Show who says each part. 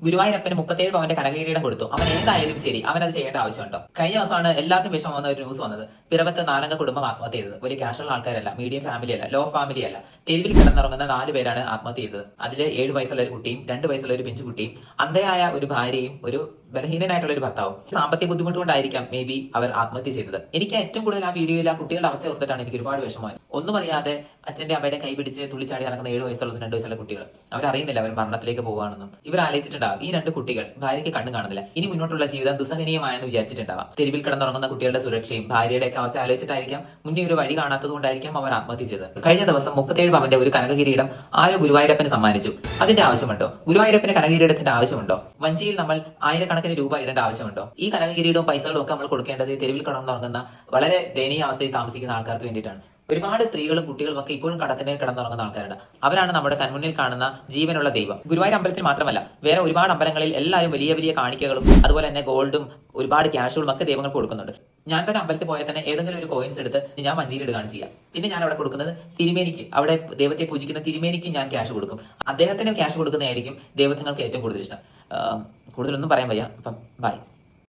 Speaker 1: ഗുരുവായൂരപ്പന് 37 പവന്റെ കനകകിരീടം കൊടുത്തു. അവൻ എന്തായാലും ശരി, അവൻ അത് ചെയ്യേണ്ട ആവശ്യമുണ്ടോ? കഴിഞ്ഞ ദിവസമാണ് എല്ലാവർക്കും വിഷമം വന്ന ഒരു ന്യൂസ് വന്നത്. പിറവത്ത് 4 അംഗ കുടുംബം ആത്മഹത്യ ചെയ്തത്. വലിയ ക്യാഷുള്ള ആൾക്കാരല്ല, മീഡിയം ഫാമിലി അല്ല, ലോ ഫാമിലി അല്ല. തെരുവിൽ കിടന്നിറങ്ങുന്ന 4 പേരാണ് ആത്മഹത്യ ചെയ്തത്. അതിൽ 7 വയസ്സുള്ള ഒരു കുട്ടിയും 2 വയസ്സുള്ള ഒരു പിഞ്ചുകുട്ടിയും അന്ധയായ ഒരു ഭാര്യയും ഒരു ബലഹീനനായിട്ടുള്ള ഒരു ഭർത്താവും. സാമ്പത്തിക ബുദ്ധിമുട്ട് കൊണ്ടായിരിക്കാം മേ ബി അവർ ആത്മഹത്യ ചെയ്തത്. എനിക്ക് ഏറ്റവും കൂടുതൽ ആ വീഡിയോയിൽ ആ കുട്ടികളുടെ അവസ്ഥ ഓർത്തിട്ടാണ് എനിക്ക് ഒരുപാട് വിഷമമായി. ഒന്നും അറിയാതെ അച്ഛന്റെ അമ്മയുടെ കൈ പിടിച്ച് തുള്ളിച്ചാടി നടക്കുന്ന 7 വയസ്സുള്ളതും 2 വയസ്സുള്ള കുട്ടികൾ. അവരറിയുന്നില്ല അവർ മരണത്തിലേക്ക് പോകുകയാണെന്നും. ഇവർ ആലോചിച്ചിട്ടുണ്ടാവും ഈ 2 കുട്ടികൾ ഭാര്യയ്ക്ക് കണ്ണു കാണുന്നില്ല, ഇനി മുന്നോട്ടുള്ള ജീവിതം ദുസ്സഹനീയമായെന്ന് വിചാരിച്ചിട്ടുണ്ടാവാം. തെരുവിൽ കിടന്നുറങ്ങുന്ന കുട്ടികളുടെ സുരക്ഷയും ഭാര്യയുടെ ഒക്കെ അവസ്ഥ ആലോചിച്ചിട്ടായിരിക്കാം, മുന്നേ ഒരു വഴി കാണാത്തത് കൊണ്ടായിരിക്കാം അവർ ആത്മഹത്യ ചെയ്തത്. കഴിഞ്ഞ ദിവസം 37 പവന്റെ ഒരു കനകകിരീടം ആരോ ഗുരുവായൂരപ്പന് സമ്മാനിച്ചു. അതിന്റെ ആവശ്യമുണ്ടോ? ഗുരുവായൂരപ്പന് കനകകിരീടത്തിന്റെ ആവശ്യമുണ്ടോ? വഞ്ചിയിൽ നമ്മൾ ആയിരക്കണക്കിന് രൂപ ഇടേണ്ട ആവശ്യമുണ്ടോ? ഈ കനകകിരീടവും പൈസകളും ഒക്കെ നമ്മൾ കൊടുക്കേണ്ടത് തെരുവിൽ കിടന്നുറങ്ങുന്ന വളരെ ദയനീയ അവസ്ഥയിൽ താമസിക്കുന്ന ആൾക്കാർക്ക് വേണ്ടിയിട്ടാണ്. ഒരുപാട് സ്ത്രീകളും കുട്ടികളും ഒക്കെ ഇപ്പോഴും കടത്തിനെ കിടന്നുറങ്ങുന്ന ആൾക്കാരുണ്ട്. അവരാണ് നമ്മുടെ കൺമുന്നിൽ കാണുന്ന ജീവനുള്ള ദൈവം. ഗുരുവായൂർ അമ്പലത്തിൽ മാത്രമല്ല, വേറെ ഒരുപാട് അമ്പലങ്ങളിൽ എല്ലാവരും വലിയ വലിയ കാണിക്കകളും അതുപോലെ തന്നെ ഗോൾഡും ഒരുപാട് ക്യാഷുകളും ഒക്കെ ദൈവങ്ങൾക്ക് കൊടുക്കുന്നുണ്ട്. ഞാൻ തന്നെ അമ്പലത്തിൽ പോയാൽ തന്നെ ഏതെങ്കിലും ഒരു കോയിൻസ് എടുത്ത് ഞാൻ വഞ്ചിയിൽ ഇടുകയാണ് ചെയ്യുക. പിന്നെ ഞാൻ അവിടെ കൊടുക്കുന്നത് തിരുമേനിക്ക്, അവിടെ ദൈവത്തെ പൂജിക്കുന്ന തിരുമേനിക്ക് ഞാൻ ക്യാഷ് കൊടുക്കും. അദ്ദേഹത്തിന് ക്യാഷ് കൊടുക്കുന്നതായിരിക്കും ദൈവങ്ങൾക്ക് ഏറ്റവും കൂടുതൽ ഇഷ്ടം. കൂടുതലൊന്നും പറയാൻ വയ്യ. അപ്പം ബൈ.